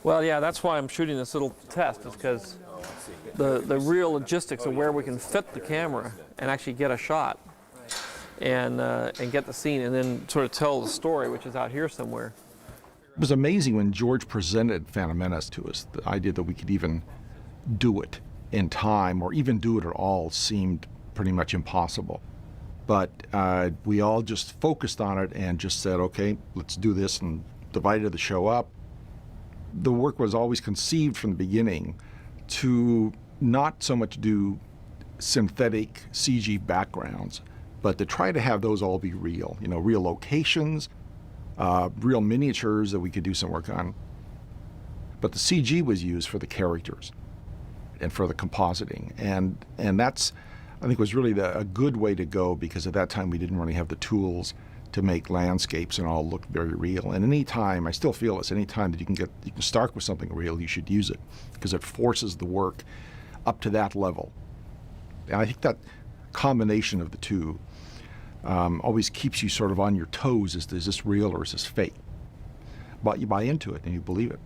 Well, yeah, that's why I'm shooting this little test, is because the real logistics of where we can fit the camera and actually get a shot and get the scene and then sort of tell the story, which is out here somewhere. It was amazing when George presented Phantom Menace to us. The idea that we could even do it in time or even do it at all seemed pretty much impossible. But we all just focused on it and just said, okay, let's do this, and divided the show up. The work was always conceived from the beginning to not so much do synthetic CG backgrounds, but to try to have those all be real, you know, real locations, real miniatures that we could do some work on. But the CG was used for the characters and for the compositing, and that's, I think, was really a good way to go, because at that time we didn't really have the tools to make landscapes and all look very real. And any time, I still feel this, any time that you can start with something real, you should use it, because it forces the work up to that level. And I think that combination of the two always keeps you sort of on your toes. Is this real or is this fake? But you buy into it and you believe it.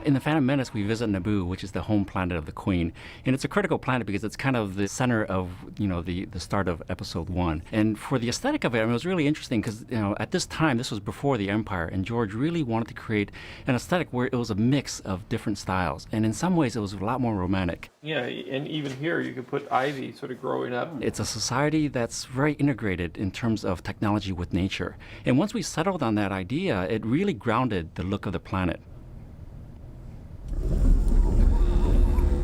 In The Phantom Menace, we visit Naboo, which is the home planet of the Queen. And it's a critical planet because it's kind of the center of, you know, the start of Episode 1. And for the aesthetic of it, I mean, it was really interesting because, you know, at this time, this was before the Empire, and George really wanted to create an aesthetic where it was a mix of different styles. And in some ways, it was a lot more romantic. Yeah, and even here, you could put ivy sort of growing up. It's a society that's very integrated in terms of technology with nature. And once we settled on that idea, it really grounded the look of the planet.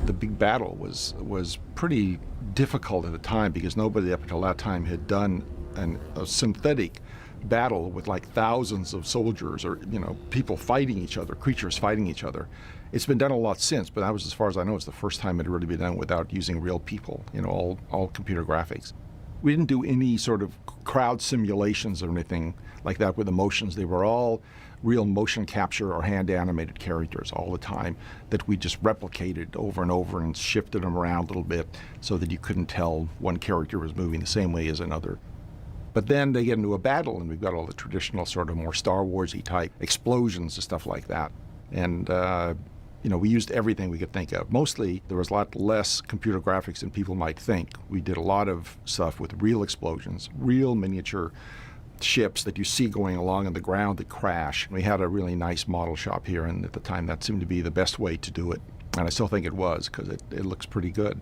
The big battle was pretty difficult at the time, because nobody up until that time had done a synthetic battle with like thousands of soldiers, or, you know, people fighting each other, creatures fighting each other. It's been done a lot since, but that was, as far as I know, it's the first time it had really been done without using real people, you know, all computer graphics. We didn't do any sort of crowd simulations or anything like that with emotions. They were all real motion capture or hand animated characters all the time that we just replicated over and over and shifted them around a little bit so that you couldn't tell one character was moving the same way as another. But then they get into a battle and we've got all the traditional sort of more Star Wars-y type explosions and stuff like that. And you know, we used everything we could think of. Mostly there was a lot less computer graphics than people might think. We did a lot of stuff with real explosions, real miniature ships that you see going along on the ground that crash. We had a really nice model shop here, and at the time that seemed to be the best way to do it. And I still think it was, because it looks pretty good.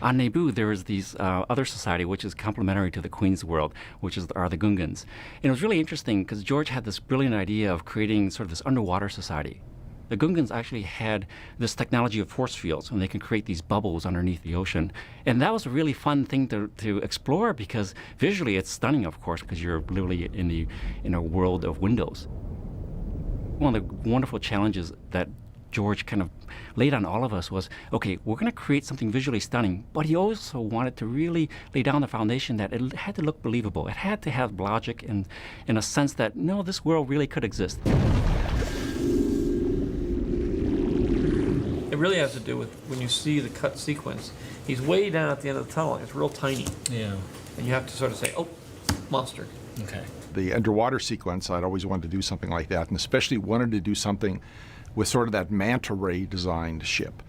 On Naboo, there is these other society, which is complementary to the Queen's world, which are the Gungans. And it was really interesting because George had this brilliant idea of creating sort of this underwater society. The Gungans actually had this technology of force fields, and they can create these bubbles underneath the ocean. And that was a really fun thing to explore, because visually it's stunning, of course, because you're literally in a world of windows. One of the wonderful challenges that George kind of laid on all of us was, okay, we're going to create something visually stunning, but he also wanted to really lay down the foundation that it had to look believable. It had to have logic and in a sense that, no, this world really could exist. It really has to do with when you see the cut sequence. He's way down at the end of the tunnel. It's real tiny. Yeah. And you have to sort of say, oh, monster. Okay. The underwater sequence, I'd always wanted to do something like that, and especially wanted to do something with sort of that manta ray designed ship.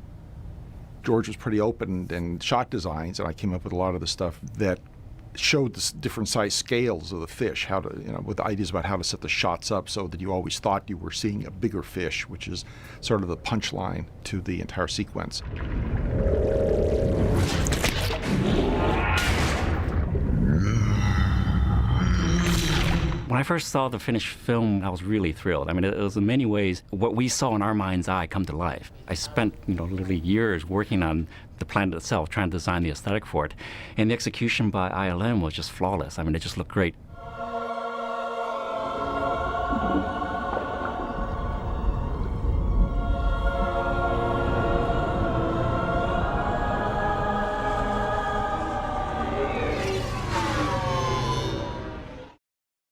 George was pretty open in shot designs, and I came up with a lot of the stuff that showed the different size scales of the fish, how to, you know, with ideas about how to set the shots up so that you always thought you were seeing a bigger fish, which is sort of the punchline to the entire sequence. When I first saw the finished film, I was really thrilled. I mean, it was in many ways what we saw in our mind's eye come to life. I spent, literally years working on the planet itself, trying to design the aesthetic for it. And the execution by ILM was just flawless. I mean, it just looked great.